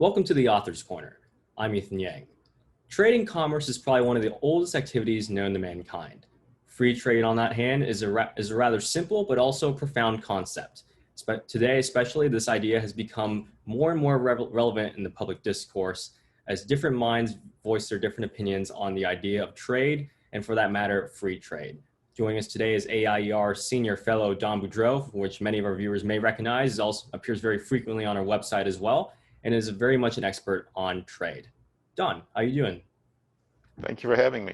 Welcome to the Author's Corner. I'm Ethan Yang. Trade and commerce is probably one of the oldest activities known to mankind. Free trade, on that hand, is a rather simple but also profound concept. Today, especially, this idea has become more and more relevant in the public discourse as different minds voice their different opinions on the idea of trade and, for that matter, free trade. Joining us today is AIER Senior Fellow Don Boudreaux, which many of our viewers may recognize. He also appears very frequently on our website as well, and is very much an expert on trade. Don, how you doing? Thank you for having me.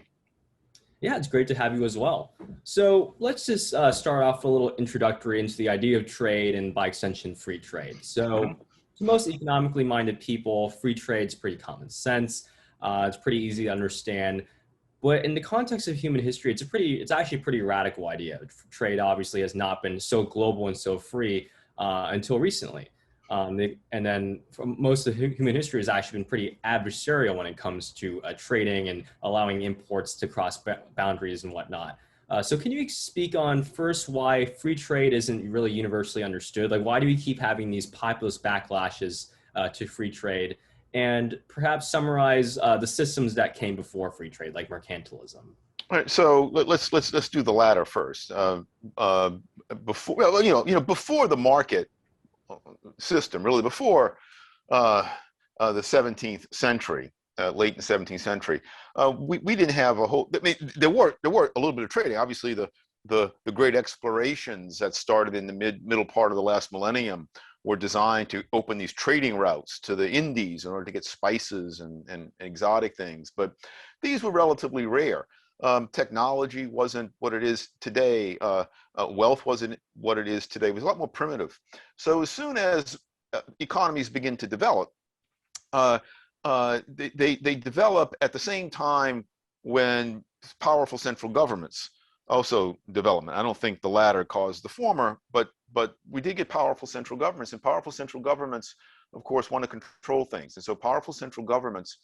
Yeah, it's great to have you as well. So let's just start off a little introductory into the idea of trade and, by extension, free trade. So to most economically minded people, free trade is pretty common sense. It's pretty easy to understand. But in the context of human history, it's actually a pretty radical idea. Trade obviously has not been so global and so free until recently. And then most of human history has actually been pretty adversarial when it comes to trading and allowing imports to cross boundaries and whatnot. So can you speak on first why free trade isn't really universally understood? Like, why do we keep having these populist backlashes to free trade? And perhaps summarize the systems that came before free trade, like mercantilism. All right, so let's do the latter first. Before the market system, really before the 17th century, late in the 17th century, we didn't have a whole. I mean, there were a little bit of trading. Obviously, the great explorations that started in the middle part of the last millennium were designed to open these trading routes to the Indies in order to get spices and exotic things. But these were relatively rare. Technology wasn't what it is today. Wealth wasn't what it is today. It was a lot more primitive. So as soon as economies begin to develop, they develop at the same time when powerful central governments also development. I don't think the latter caused the former, but we did get powerful central governments, and powerful central governments, of course, want to control things. And so powerful central governments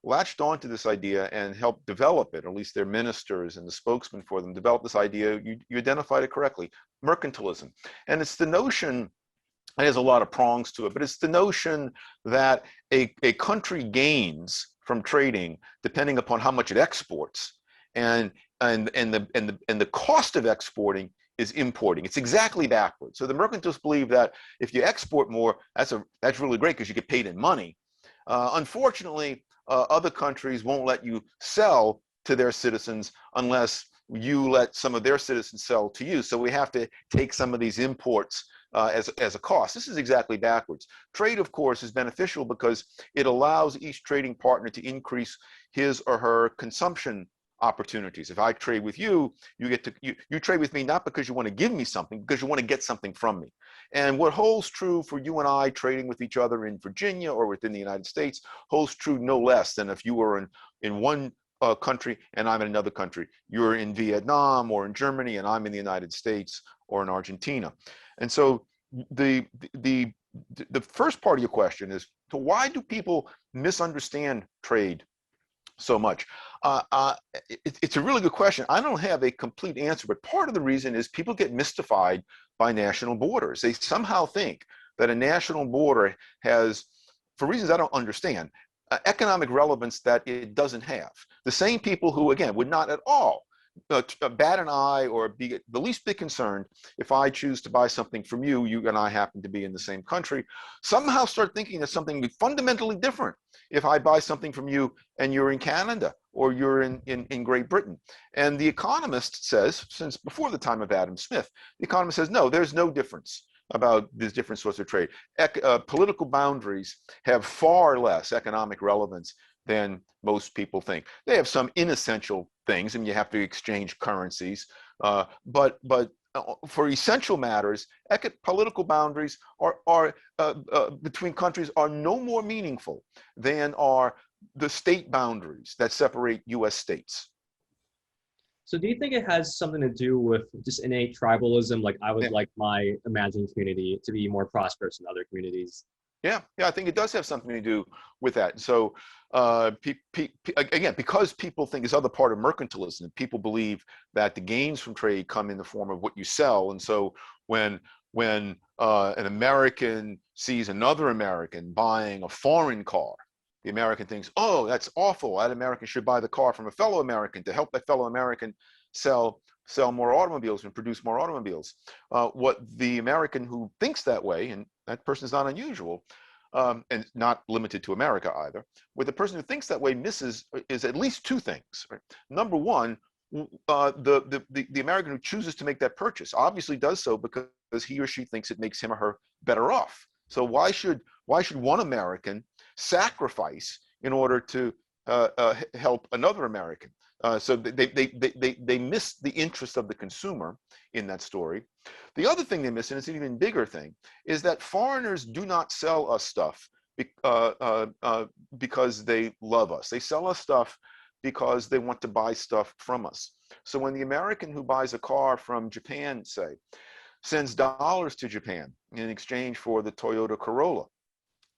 latched onto this idea and helped develop it, or at least their ministers and the spokesman for them developed this idea. You identified it correctly, mercantilism. And it's the notion, it has a lot of prongs to it, but it's the notion that a country gains from trading depending upon how much it exports. And the cost of exporting is importing. It's exactly backwards. So the mercantilists believe that if you export more, that's really great because you get paid in money. Unfortunately, other countries won't let you sell to their citizens unless you let some of their citizens sell to you. So we have to take some of these imports as a cost. This is exactly backwards. Trade, of course, is beneficial because it allows each trading partner to increase his or her consumption opportunities. If I trade with you, you trade with me not because you want to give me something, because you want to get something from me. And what holds true for you and I trading with each other in Virginia or within the United States holds true no less than if you were in one country and I'm in another country. You're in Vietnam or in Germany and I'm in the United States or in Argentina. And so the first part of your question is, so why do people misunderstand trade so much? It's a really good question. I don't have a complete answer, but part of the reason is people get mystified by national borders. They somehow think that a national border has, for reasons I don't understand, economic relevance that it doesn't have. The same people who, again, would not at all bat an eye or be the least bit concerned if I choose to buy something from you, you and I happen to be in the same country, somehow start thinking that something fundamentally different if I buy something from you and you're in Canada or you're in Great Britain. And the Economist says, since before the time of Adam Smith, the Economist says, no, there's no difference about these different sorts of trade. Political boundaries have far less economic relevance than most people think. They have some inessential things, and you have to exchange currencies. But for essential matters, political boundaries are between countries are no more meaningful than are the state boundaries that separate U.S. states. So do you think it has something to do with just innate tribalism? Like, I would like my imagined community to be more prosperous than other communities. Yeah, I think it does have something to do with that. So again, because people think this other part of mercantilism, people believe that the gains from trade come in the form of what you sell. And so when when an American sees another American buying a foreign car, the American thinks, oh, that's awful. That American should buy the car from a fellow American to help that fellow American sell more automobiles and produce more automobiles. What the American who thinks that way, and that person is not unusual, and not limited to America either, what the person who thinks that way misses is at least two things. Right? Number one, the American who chooses to make that purchase obviously does so because he or she thinks it makes him or her better off. So why should one American sacrifice in order to help another American? So they miss the interest of the consumer in that story. The other thing they miss, and it's an even bigger thing, is that foreigners do not sell us stuff because they love us. They sell us stuff because they want to buy stuff from us. So when the American who buys a car from Japan, say, sends dollars to Japan in exchange for the Toyota Corolla,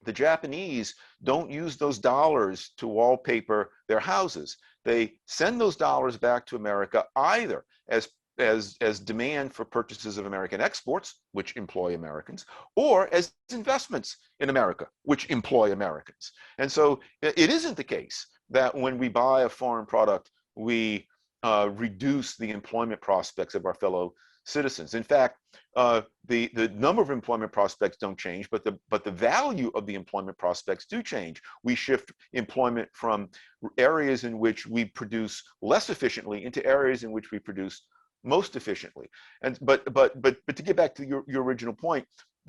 the Japanese don't use those dollars to wallpaper their houses. They send those dollars back to America either as demand for purchases of American exports, which employ Americans, or as investments in America, which employ Americans. And so it isn't the case that when we buy a foreign product, we reduce the employment prospects of our fellow citizens. In fact, the number of employment prospects don't change, but the value of the employment prospects do change. We shift employment from areas in which we produce less efficiently into areas in which we produce most efficiently. And but to get back to your original point,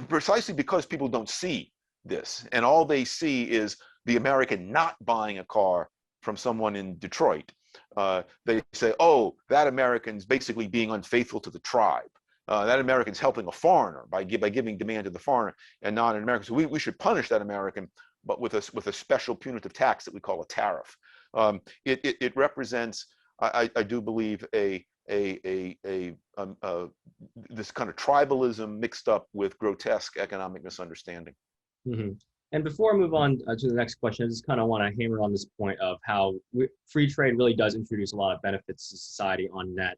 precisely because people don't see this, and all they see is the American not buying a car from someone in Detroit, they say, oh, that American's basically being unfaithful to the tribe. That American's helping a foreigner by giving demand to the foreigner and not an American. So we should punish that American, but with a special punitive tax that we call a tariff. It represents, I do believe, this kind of tribalism mixed up with grotesque economic misunderstanding. Mm-hmm. And before I move on to the next question, I just kind of want to hammer on this point of how free trade really does introduce a lot of benefits to society on net.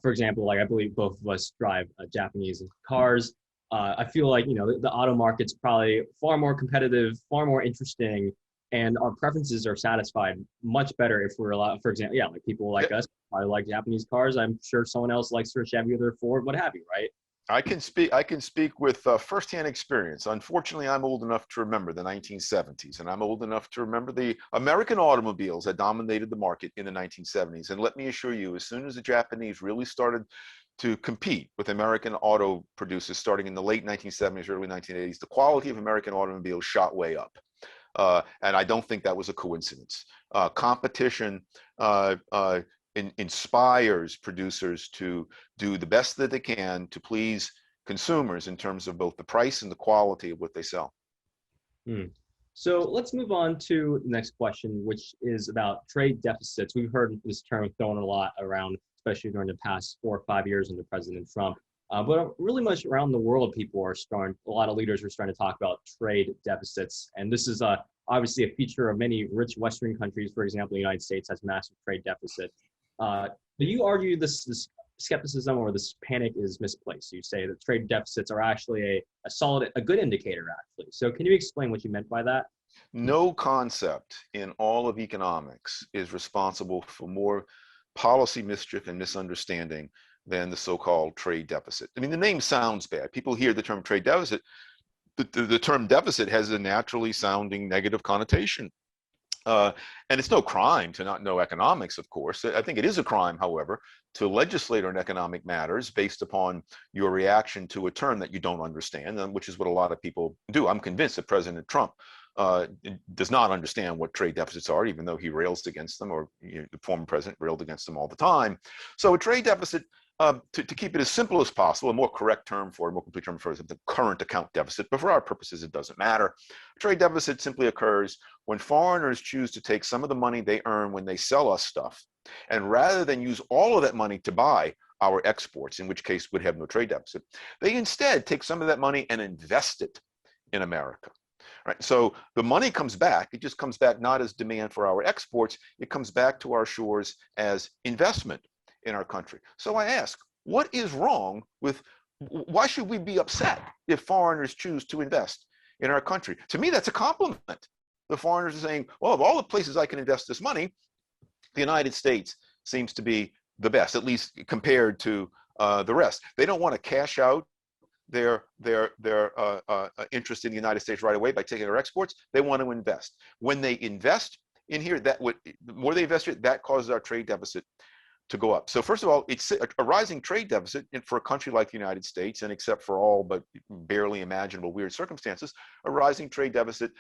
For example, like I believe both of us drive Japanese cars. I feel like, the auto market's probably far more competitive, far more interesting, and our preferences are satisfied much better if we're allowed, for example, like people like us probably like Japanese cars. I'm sure someone else likes their Chevy or their Ford, what have you, right? I can speak with firsthand experience. Unfortunately, I'm old enough to remember the 1970s, and I'm old enough to remember the American automobiles that dominated the market in the 1970s. And let me assure you, as soon as the Japanese really started to compete with American auto producers starting in the late 1970s, early 1980s, the quality of American automobiles shot way up. And I don't think that was a coincidence. Competition inspires producers to do the best that they can to please consumers in terms of both the price and the quality of what they sell. So let's move on to the next question, which is about trade deficits. We've heard this term thrown a lot around, especially during the past 4 or 5 years under President Trump. But really much around the world, a lot of leaders are starting to talk about trade deficits. And this is obviously a feature of many rich Western countries. For example, the United States has massive trade deficit. Do you argue this skepticism or this panic is misplaced? You say that trade deficits are actually a good indicator, actually. So can you explain what you meant by that? No concept in all of economics is responsible for more policy mischief and misunderstanding than the so-called trade deficit. I mean, the name sounds bad. People hear the term trade deficit. The term deficit has a naturally sounding negative connotation. And it's no crime to not know economics, of course. I think it is a crime, however, to legislate on economic matters based upon your reaction to a term that you don't understand, which is what a lot of people do. I'm convinced that President Trump does not understand what trade deficits are, even though he rails against them, or the former president railed against them all the time. So a trade deficit, to keep it as simple as possible, a more correct term for it, a more complete term for it, is the current account deficit. But for our purposes, it doesn't matter. Trade deficit simply occurs when foreigners choose to take some of the money they earn when they sell us stuff, and rather than use all of that money to buy our exports, in which case we'd have no trade deficit, they instead take some of that money and invest it in America. Right? So the money comes back. It just comes back not as demand for our exports. It comes back to our shores as investment in our country. So I ask, what is wrong with Why should we be upset if foreigners choose to invest in our country? To me, that's a compliment. The foreigners are saying, well, of all the places I can invest this money, the United States seems to be the best, at least compared to the rest. They don't want to cash out their interest in the United States right away by taking our exports. They want to invest. When they invest in here, the more they invest here, that causes our trade deficit to go up. So first of all, it's a rising trade deficit for a country like the United States, and except for all but barely imaginable weird circumstances, a rising trade deficit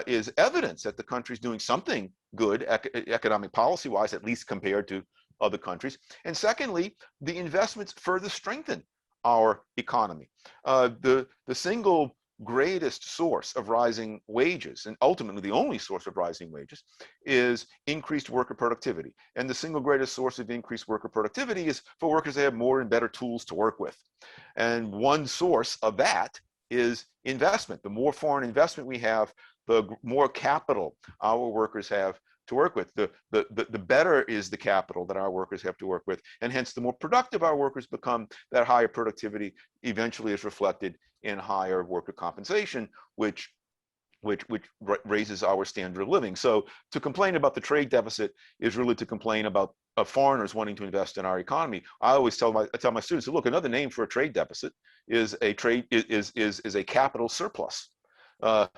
is evidence that the country's doing something good economic policy-wise, at least compared to other countries. And secondly, the investments further strengthen our economy. The single greatest source of rising wages, and ultimately the only source of rising wages, is increased worker productivity. And the single greatest source of increased worker productivity is for workers to have more and better tools to work with. And one source of that is investment. The more foreign investment we have, the more capital our workers have to work with, the better is the capital that our workers have to work with. And hence, the more productive our workers become, that higher productivity eventually is reflected in higher worker compensation, which raises our standard of living. So to complain about the trade deficit is really to complain about foreigners wanting to invest in our economy. I always tell my students, look, another name for a trade deficit is a capital surplus. A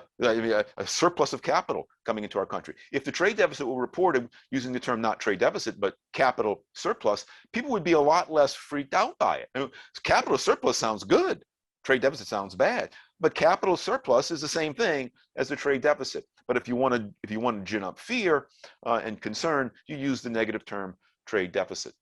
surplus of capital coming into our country. If the trade deficit were reported using the term not trade deficit, but capital surplus, people would be a lot less freaked out by it. Capital surplus sounds good. Trade deficit sounds bad. But capital surplus is the same thing as the trade deficit. But if you want to gin up fear and concern, you use the negative term trade deficit.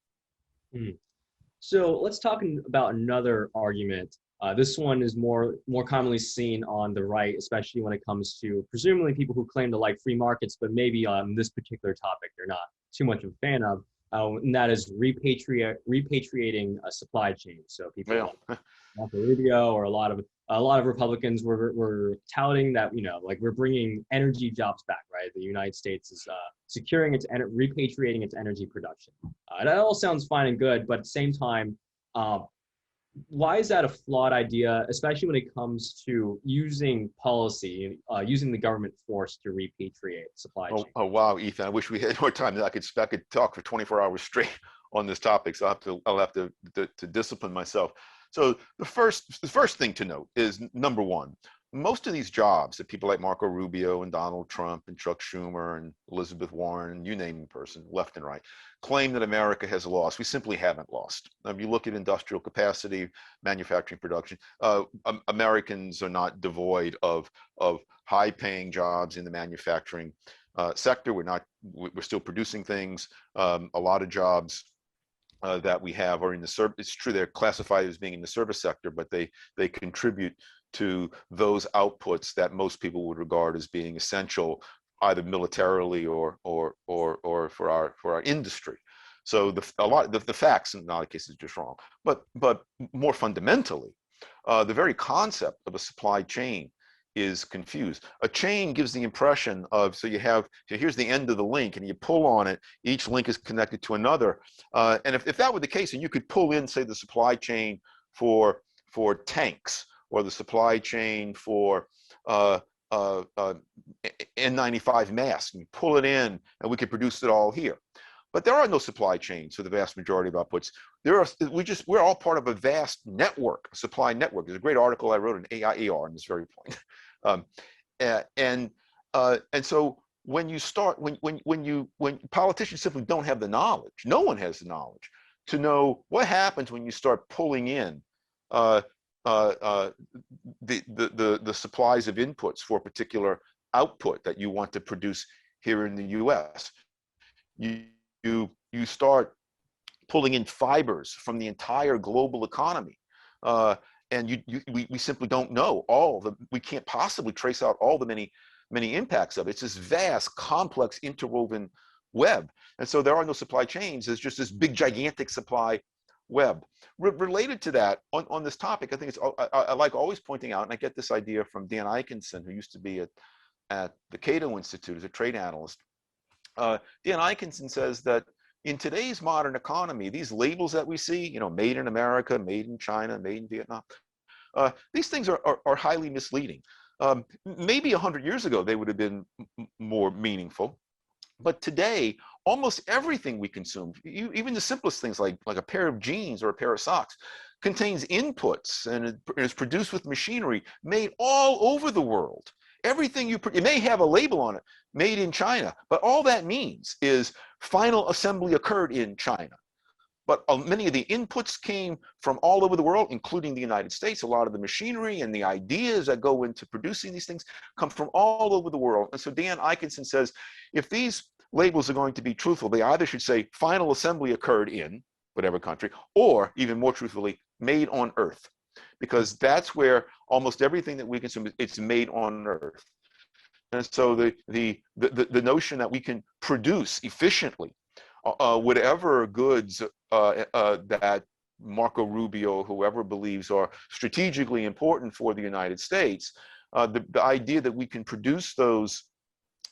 So let's talk about another argument. This one is more commonly seen on the right, especially when it comes to presumably people who claim to like free markets, but maybe on this particular topic they're not too much of a fan of, and that is repatriating a supply chain. So people like Marco Rubio or a lot of Republicans were touting that, like, we're bringing energy jobs back, right? The United States is securing repatriating its energy production. That all sounds fine and good, but at the same time, why is that a flawed idea, especially when it comes to using policy, using the government force to repatriate supply chain? Oh wow, Ethan! I wish we had more time. I could talk for 24 hours straight on this topic. So I'll have to discipline myself. So the first thing to note is, number one, most of these jobs that people like Marco Rubio and Donald Trump and Chuck Schumer and Elizabeth Warren, you name the person, left and right, claim that America has lost. We simply haven't lost. If you look at industrial capacity, manufacturing production, Americans are not devoid of high-paying jobs in the manufacturing sector. We're still producing things. A lot of jobs that we have are in the service. It's true they're classified as being in the service sector, but they contribute to those outputs that most people would regard as being essential, either militarily or for our industry. So the facts in a lot of cases are just wrong. But more fundamentally, the very concept of a supply chain is confused. A chain gives the impression of, so here's the end of the link, and you pull on it, each link is connected to another. And if that were the case, and you could pull in, say, the supply chain for tanks, or the supply chain for N95 masks, and you pull it in, and we could produce it all here. But there are no supply chains for the vast majority of outputs. We're all part of a vast network, a supply network. There's a great article I wrote in AIER on this very point. And so when politicians simply don't have the knowledge, no one has the knowledge to know what happens when you start pulling in the supplies of inputs for a particular output that you want to produce here in the U.S. You start pulling in fibers from the entire global economy, and we simply don't know we can't possibly trace out all the many impacts of it. It's this vast, complex, interwoven web, and so there are no supply chains. There's just this big, gigantic supply web. Related to that, on this topic, I think I like always pointing out, and I get this idea from Dan Ikenson, who used to be at the Cato Institute as a trade analyst. Dan Ikenson says that in today's modern economy, these labels that we see, you know, made in America, made in China, made in Vietnam, these things are highly misleading. Maybe 100 years ago, they would have been more meaningful. But today, almost everything we consume, even the simplest things like a pair of jeans or a pair of socks, contains inputs and it is produced with machinery made all over the world. Everything it may have a label on it, made in China, but all that means is final assembly occurred in China. But many of the inputs came from all over the world, including the United States. A lot of the machinery and the ideas that go into producing these things come from all over the world. And so Dan Ikinson says, if these labels are going to be truthful, they either should say final assembly occurred in whatever country, or even more truthfully, made on Earth, because that's where almost everything that we consume, it's made on Earth. And so the notion that we can produce efficiently whatever goods that Marco Rubio, whoever believes are strategically important for the United States, the idea that we can produce those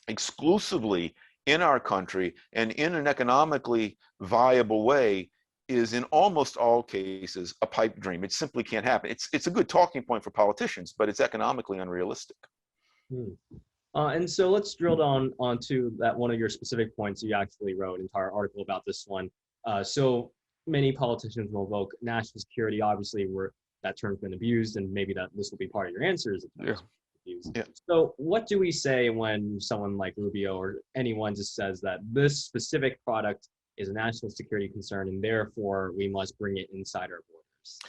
exclusively in our country and in an economically viable way is in almost all cases a pipe dream. It simply can't happen. It's a good talking point for politicians, but it's economically unrealistic. And so let's drill down onto that one of your specific points. You actually wrote an entire article about this one. So many politicians will invoke national security. Obviously, that term's been abused, and maybe this will be part of your answers. Yeah. Yeah. So what do we say when someone like Rubio or anyone just says that this specific product is a national security concern, and therefore we must bring it inside our borders?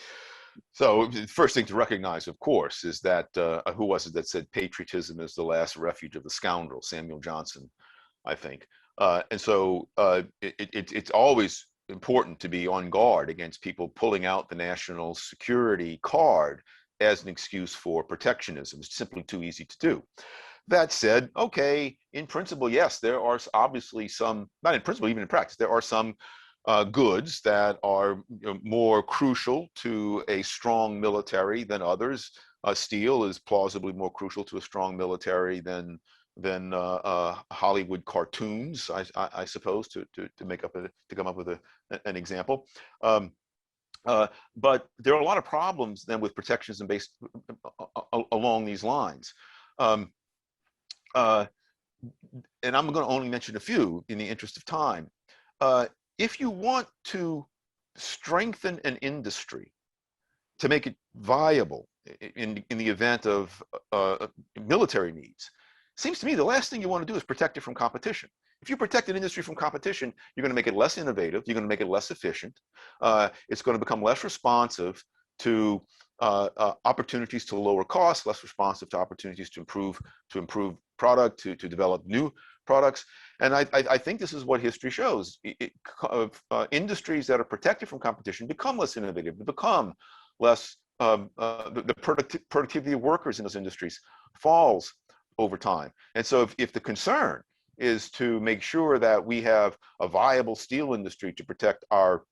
So the first thing to recognize, of course, is that who was it that said patriotism is the last refuge of the scoundrel? Samuel Johnson, I think. And so it's always important to be on guard against people pulling out the national security card as an excuse for protectionism. It's simply too easy to do. That said, okay, in principle, yes, there are obviously some, not in principle, even in practice, there are some goods that are more crucial to a strong military than others. Steel is plausibly more crucial to a strong military than Hollywood cartoons, I suppose, to come up with an example. But there are a lot of problems then with protectionism based along these lines. And I'm going to only mention a few in the interest of time. If you want to strengthen an industry to make it viable in the event of military needs, it seems to me the last thing you want to do is protect it from competition. If you protect an industry from competition, you're going to make it less innovative, you're going to make it less efficient, it's going to become less responsive to opportunities to lower costs, less responsive to opportunities to improve product, to develop new products. And I think this is what history shows. Industries that are protected from competition become less innovative, they become less, the productivity of workers in those industries falls over time. And so if the concern is to make sure that we have a viable steel industry to protect our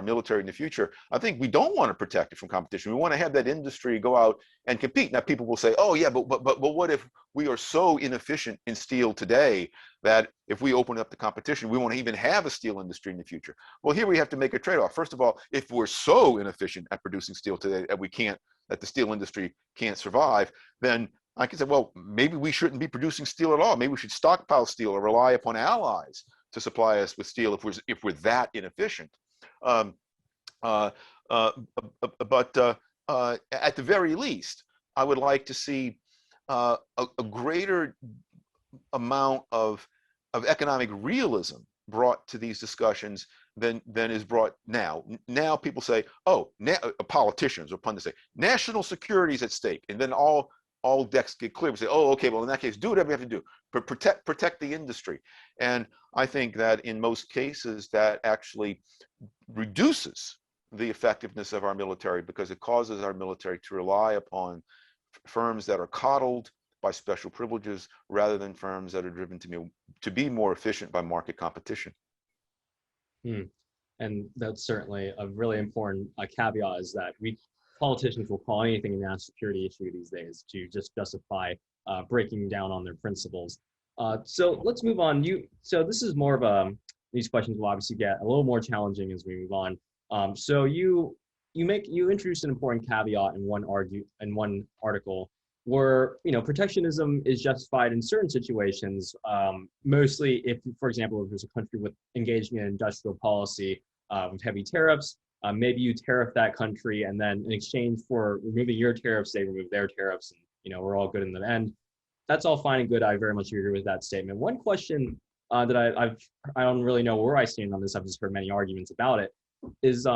military in the future, I think we don't want to protect it from competition. We want to have that industry go out and compete. Now, people will say, "Oh, yeah, but what if we are so inefficient in steel today that if we open up the competition, we won't even have a steel industry in the future?" Well, here we have to make a trade-off. First of all, if we're so inefficient at producing steel today that the steel industry can't survive, then I can say, well, maybe we shouldn't be producing steel at all. Maybe we should stockpile steel or rely upon allies to supply us with steel if we're that inefficient. But at the very least, I would like to see a greater amount of economic realism brought to these discussions than is brought now. Now people say, oh, politicians or pundits say, national security is at stake, and then all decks get clear. We say, oh, okay, well, in that case, do whatever you have to do, but protect the industry. And I think that in most cases, that actually reduces the effectiveness of our military, because it causes our military to rely upon firms that are coddled by special privileges rather than firms that are driven to be more efficient by market competition. And that's certainly a really important caveat, is that politicians will call anything a national security issue these days to just justify breaking down on their principles. So let's move on. So this is more of these questions will obviously get a little more challenging as we move on. So you introduced an important caveat in one article where protectionism is justified in certain situations. Mostly, if, for example, if there's a country with engaging in industrial policy with heavy tariffs, maybe you tariff that country, and then in exchange for removing your tariffs, they remove their tariffs, and we're all good in the end. That's all fine and good. I very much agree with that statement. One question that I don't really know where I stand on this. I've just heard many arguments about it. Is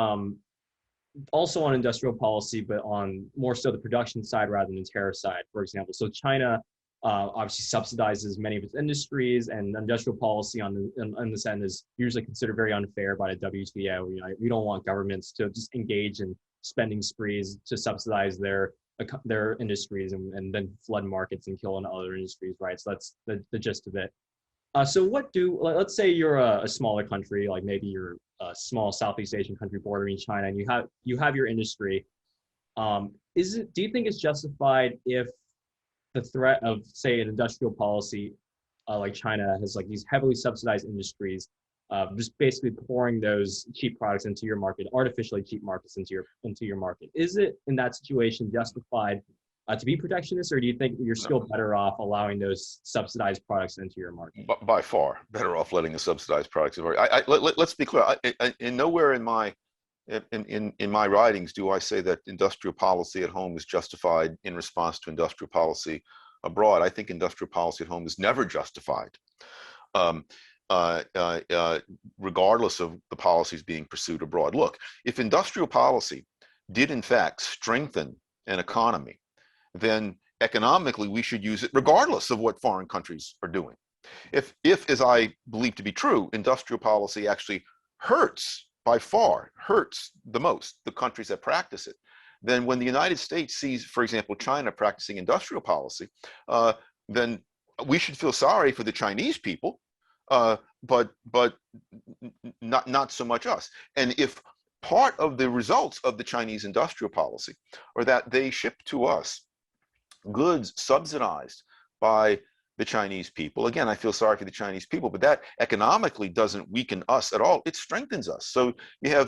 also on industrial policy, but on more so the production side rather than the tariff side, for example. So China obviously subsidizes many of its industries, and industrial policy on this end is usually considered very unfair by the WTO. We don't want governments to just engage in spending sprees to subsidize their industries and then flood markets and kill other industries, right? So that's the gist of it. So let's say you're a smaller country, like maybe you're a small Southeast Asian country bordering China, and you have your industry. Do you think it's justified if the threat of, say, an industrial policy like China has like these heavily subsidized industries, just basically pouring those cheap products into your market, artificially cheap markets into your market? Is it in that situation justified to be protectionist, or do you think you're still better off allowing those subsidized products into your market? By far, better off letting the subsidized products. Let's be clear. In nowhere in my writings do I say that industrial policy at home is justified in response to industrial policy abroad. I think industrial policy at home is never justified, regardless of the policies being pursued abroad. Look, if industrial policy did in fact strengthen an economy, then economically we should use it regardless of what foreign countries are doing. If as I believe to be true, industrial policy actually by far hurts the most the countries that practice it, then when the United States sees, for example, China practicing industrial policy, then we should feel sorry for the Chinese people, but not so much us. And if part of the results of the Chinese industrial policy are that they ship to us goods subsidized by the Chinese people. Again, I feel sorry for the Chinese people, but that economically doesn't weaken us at all. It strengthens us. So if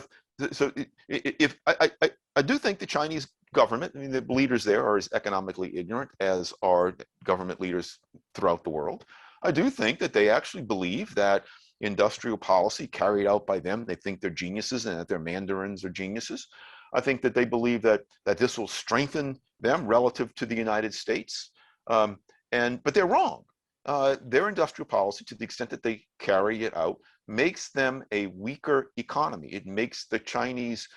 I do think the Chinese government, I mean, the leaders there are as economically ignorant as are government leaders throughout the world. I do think that they actually believe that industrial policy carried out by them, they think they're geniuses and that their mandarins are geniuses. I think that they believe that this will strengthen them relative to the United States, but they're wrong. Their industrial policy, to the extent that they carry it out, makes them a weaker economy. It makes the Chinese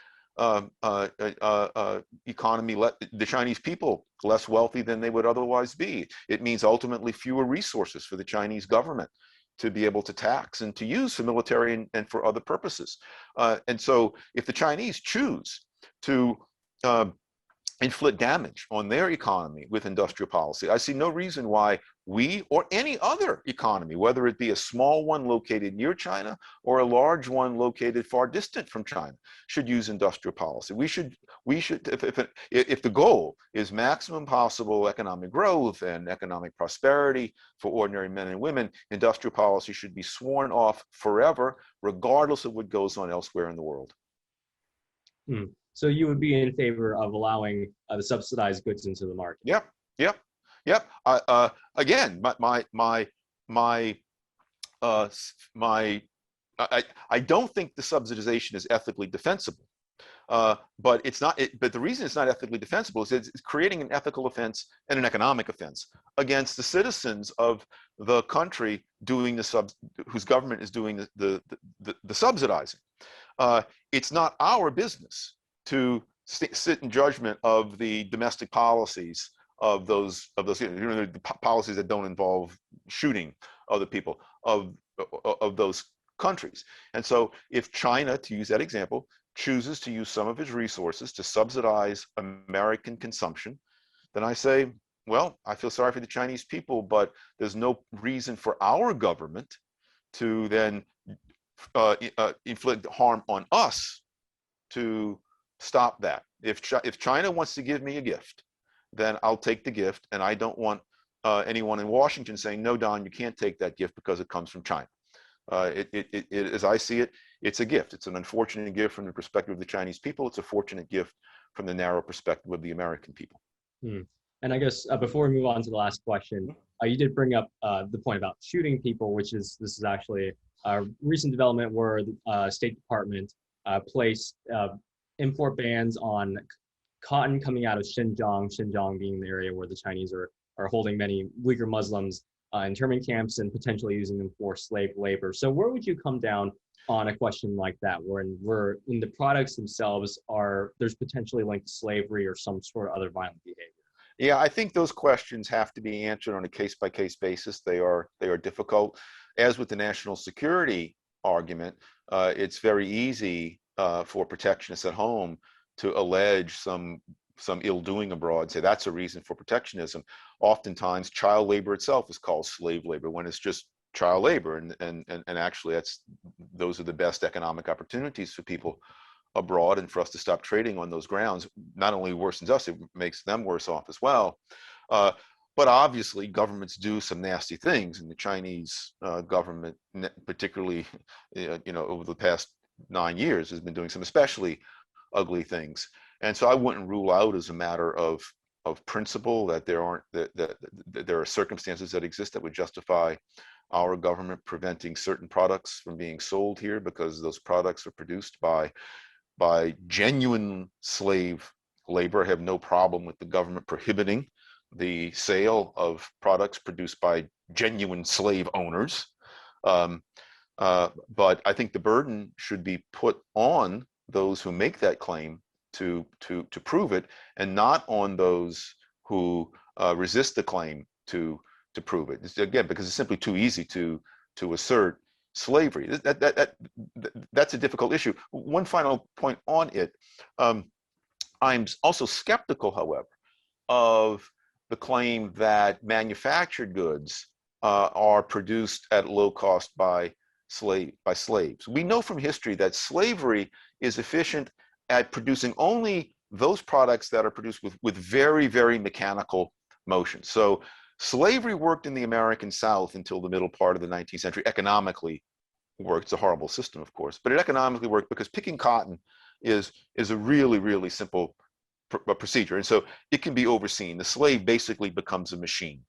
economy, the Chinese people, less wealthy than they would otherwise be. It means ultimately fewer resources for the Chinese government to be able to tax and to use for military and for other purposes. And so if the Chinese choose to inflict damage on their economy with industrial policy, I see no reason why we or any other economy, whether it be a small one located near China or a large one located far distant from China, should use industrial policy. We should, if the goal is maximum possible economic growth and economic prosperity for ordinary men and women, industrial policy should be sworn off forever, regardless of what goes on elsewhere in the world. So you would be in favor of allowing the subsidized goods into the market? Yep. Again, I don't think the subsidization is ethically defensible, but it's not. But the reason it's not ethically defensible is it's creating an ethical offense and an economic offense against the citizens of the country doing whose government is doing the subsidizing. It's not our business to sit in judgment of the domestic policies of those the policies that don't involve shooting other people of those countries. And so if China, to use that example, chooses to use some of its resources to subsidize American consumption, then I say, well, I feel sorry for the Chinese people, but there's no reason for our government to then inflict harm on us to stop that. If China wants to give me a gift, then I'll take the gift, and I don't want anyone in Washington saying, no, Don, you can't take that gift because it comes from China. As I see it, it's a gift. It's an unfortunate gift from the perspective of the Chinese people. It's a fortunate gift from the narrow perspective of the American people. Hmm. And I guess before we move on to the last question, you did bring up the point about shooting people, which is this is actually a recent development where the State Department placed import bans on cotton coming out of Xinjiang being the area where the Chinese are holding many Uyghur Muslims in internment camps and potentially using them for slave labor. So where would you come down on a question like that, when the products themselves there's potentially linked to slavery or some sort of other violent behavior? Yeah, I think those questions have to be answered on a case-by-case basis. They are difficult. As with the national security argument, it's very easy for protectionists at home to allege some ill doing abroad, say that's a reason for protectionism. Oftentimes, child labor itself is called slave labor when it's just child labor, and actually those are the best economic opportunities for people abroad, and for us to stop trading on those grounds not only worsens us, it makes them worse off as well. But obviously governments do some nasty things, and the Chinese government, particularly over the past 9 years, has been doing some especially ugly things. And so I wouldn't rule out as a matter of principle that there are circumstances that exist that would justify our government preventing certain products from being sold here because those products are produced by genuine slave labor. I have no problem with the government prohibiting the sale of products produced by genuine slave owners. But I think the burden should be put on those who make that claim to prove it, and not on those who resist the claim to prove it. Again, because it's simply too easy to assert slavery. That's a difficult issue. One final point on it. I'm also skeptical, however, of the claim that manufactured goods are produced at low cost by slaves. We know from history that slavery is efficient at producing only those products that are produced with very, very mechanical motion. So slavery worked in the American South until the middle part of the 19th century. Economically worked. It's a horrible system, of course, but it economically worked because picking cotton is a really, really simple procedure. And so it can be overseen. The slave basically becomes a machine,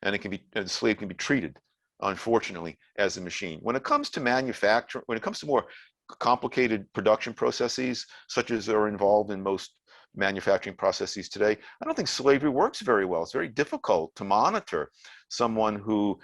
and the slave can be treated, unfortunately, as a machine. When it comes to manufacture, when it comes to more complicated production processes, such as are involved in most manufacturing processes today, I don't think slavery works very well. It's very difficult to monitor someone who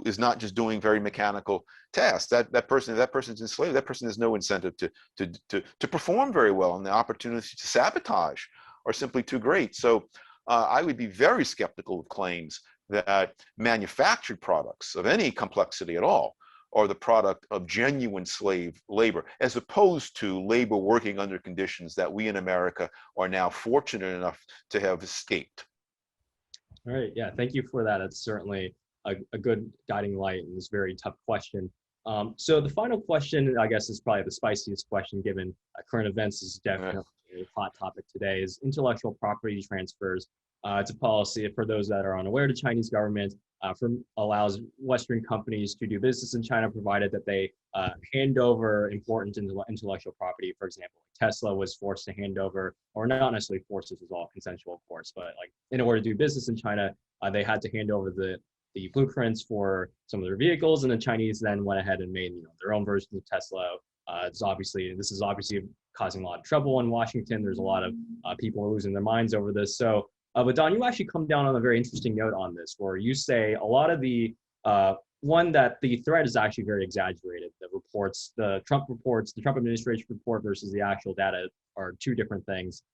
is not just doing very mechanical tasks. That person's enslaved. That person has no incentive to perform very well, and the opportunity to sabotage are simply too great. So I would be very skeptical of claims that manufactured products of any complexity at all are the product of genuine slave labor, as opposed to labor working under conditions that we in America are now fortunate enough to have escaped. All right, yeah, thank you for that. It's certainly a good guiding light in this very tough question. So the final question, I guess, is probably the spiciest question given current events. Is definitely a hot topic today, is intellectual property transfers. It's a policy, for those that are unaware, the Chinese government allows Western companies to do business in China, provided that they hand over important intellectual property. For example, Tesla was forced to hand over, or not necessarily forced, this was all consensual, of course, but like in order to do business in China, they had to hand over the blueprints for some of their vehicles, and the Chinese then went ahead and made their own versions of Tesla. This is obviously causing a lot of trouble in Washington. There's a lot of people losing their minds over this. So, but Don, you actually come down on a very interesting note on this, where you say a lot of the that the threat is actually very exaggerated. The reports, the Trump administration report versus the actual data are two different things.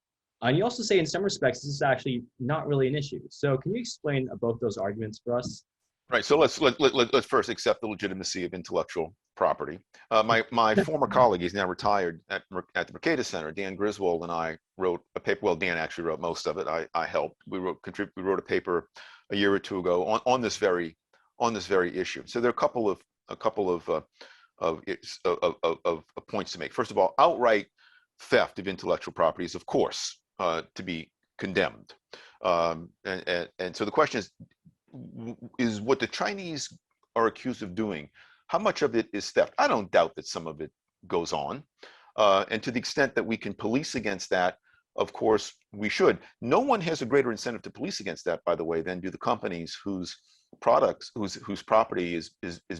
And you also say in some respects, this is actually not really an issue. So can you explain both those arguments for us? Right. So let's first accept the legitimacy of intellectual property. My former colleague, he's now retired at the Mercatus Center, Dan Griswold, and I wrote a paper. Well, Dan actually wrote most of it. I helped. We wrote a paper a year or two ago on this very issue. So there are a couple of points to make. First of all, outright theft of intellectual property is, of course, to be condemned. And so the question is what the Chinese are accused of doing, how much of it is theft? I don't doubt that some of it goes on. And to the extent that we can police against that, of course, we should. No one has a greater incentive to police against that, by the way, than do the companies whose products, whose property is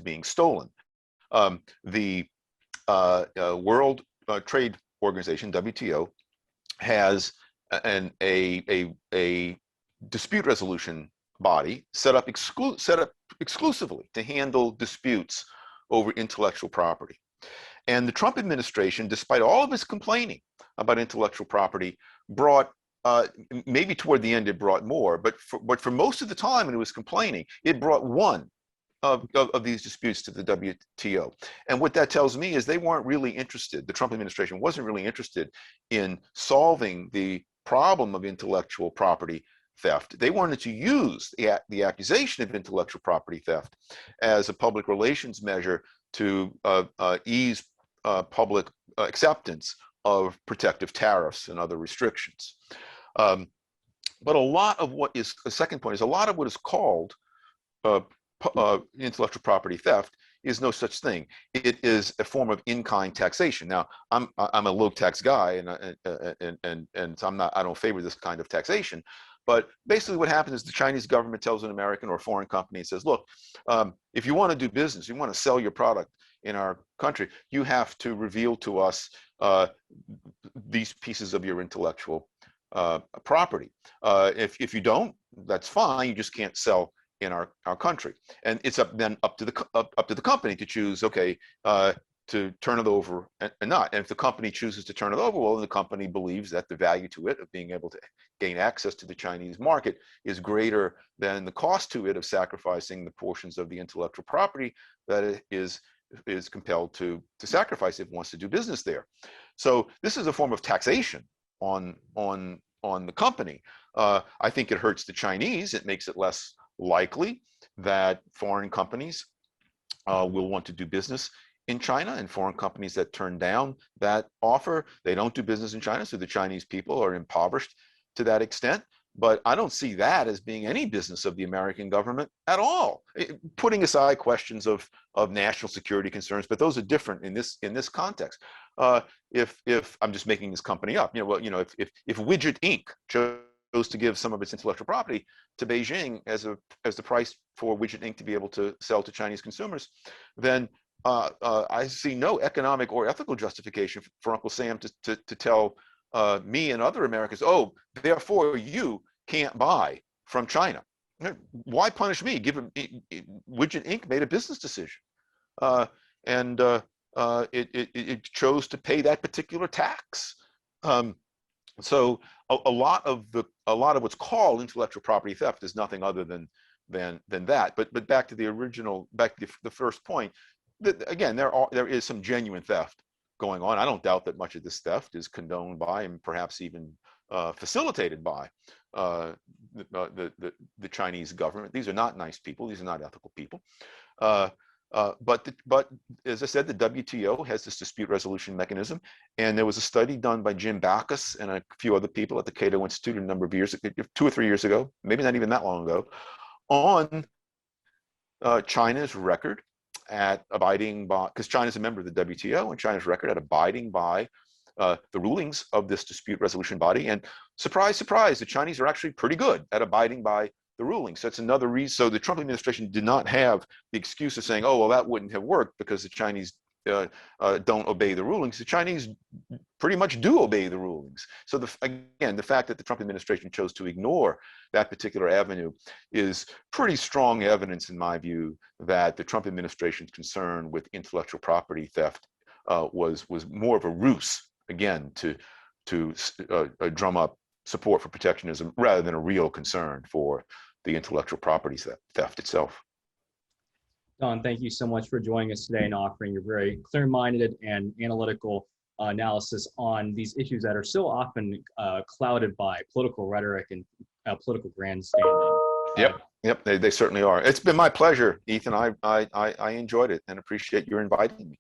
being stolen. The World Trade Organization, WTO, has a dispute resolution body set up exclusively to handle disputes over intellectual property. And the Trump administration, despite all of its complaining about intellectual property, brought, maybe toward the end it brought more, but for most of the time when it was complaining, it brought one of these disputes to the WTO. And what that tells me is they weren't really interested, the Trump administration wasn't really interested in solving the problem of intellectual property theft. They wanted to use the accusation of intellectual property theft as a public relations measure to ease public acceptance of protective tariffs and other restrictions. But a lot of what is, the second point is, a lot of what is called intellectual property theft is no such thing. It is a form of in-kind taxation. Now, I'm a low tax guy, and so I don't favor this kind of taxation. But basically, what happens is the Chinese government tells an American or a foreign company, and says, "Look, if you want to do business, you want to sell your product in our country, you have to reveal to us these pieces of your intellectual property. If you don't, that's fine. You just can't sell in our country." And it's up to the company to choose, okay, to turn it over and not. And if the company chooses to turn it over, well, the company believes that the value to it of being able to gain access to the Chinese market is greater than the cost to it of sacrificing the portions of the intellectual property that it is compelled to sacrifice if it wants to do business there. So this is a form of taxation on the company. I think it hurts the Chinese. It makes it less likely that foreign companies will want to do business in China, and foreign companies that turn down that offer, they don't do business in China, so the Chinese people are impoverished to that extent. But I don't see that as being any business of the American government at all. Putting aside questions of national security concerns, but those are different in this context. If I'm just making this company up, if Widget Inc. chose to give some of its intellectual property to Beijing as the price for Widget Inc. to be able to sell to Chinese consumers, then I see no economic or ethical justification for Uncle Sam to tell me and other Americans, oh, therefore you can't buy from China. Why punish me? Given Widget Inc. made a business decision, and it chose to pay that particular tax. So a lot of what's called intellectual property theft is nothing other than that. But back to the first point. Again, there is some genuine theft going on. I don't doubt that much of this theft is condoned by and perhaps even facilitated by the Chinese government. These are not nice people. These are not ethical people. But as I said, the WTO has this dispute resolution mechanism, and there was a study done by Jim Backus and a few other people at the Cato Institute a number of years, 2 or 3 years ago, maybe not even that long ago, on China's record at abiding by, because China's a member of the WTO, and China's record at abiding by the rulings of this dispute resolution body. And surprise, surprise, the Chinese are actually pretty good at abiding by the rulings. So that's another reason. So the Trump administration did not have the excuse of saying, oh, well, that wouldn't have worked because the Chinese don't obey the rulings. The Chinese pretty much do obey the rulings. So again, the fact that the Trump administration chose to ignore that particular avenue is pretty strong evidence, in my view, that the Trump administration's concern with intellectual property theft was more of a ruse, again, to drum up support for protectionism rather than a real concern for the intellectual property theft itself. Don, thank you so much for joining us today and offering your very clear-minded and analytical analysis on these issues that are so often clouded by political rhetoric and political grandstanding. Yep, they certainly are. It's been my pleasure, Ethan. I enjoyed it and appreciate your inviting me.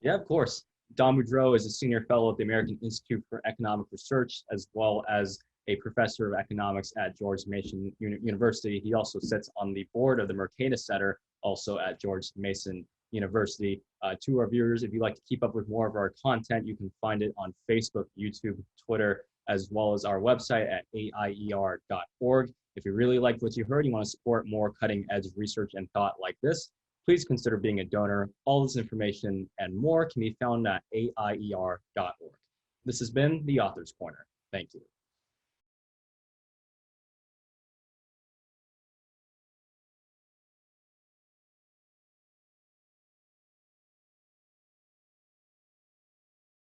Yeah, of course. Don Boudreaux is a senior fellow at the American Institute for Economic Research, as well as a professor of economics at George Mason University. He also sits on the board of the Mercatus Center, also at George Mason University. To our viewers, if you'd like to keep up with more of our content, you can find it on Facebook, YouTube, Twitter, as well as our website at AIER.org. If you really liked what you heard, you want to support more cutting edge research and thought like this, please consider being a donor. All this information and more can be found at AIER.org. This has been the Author's Corner. Thank you.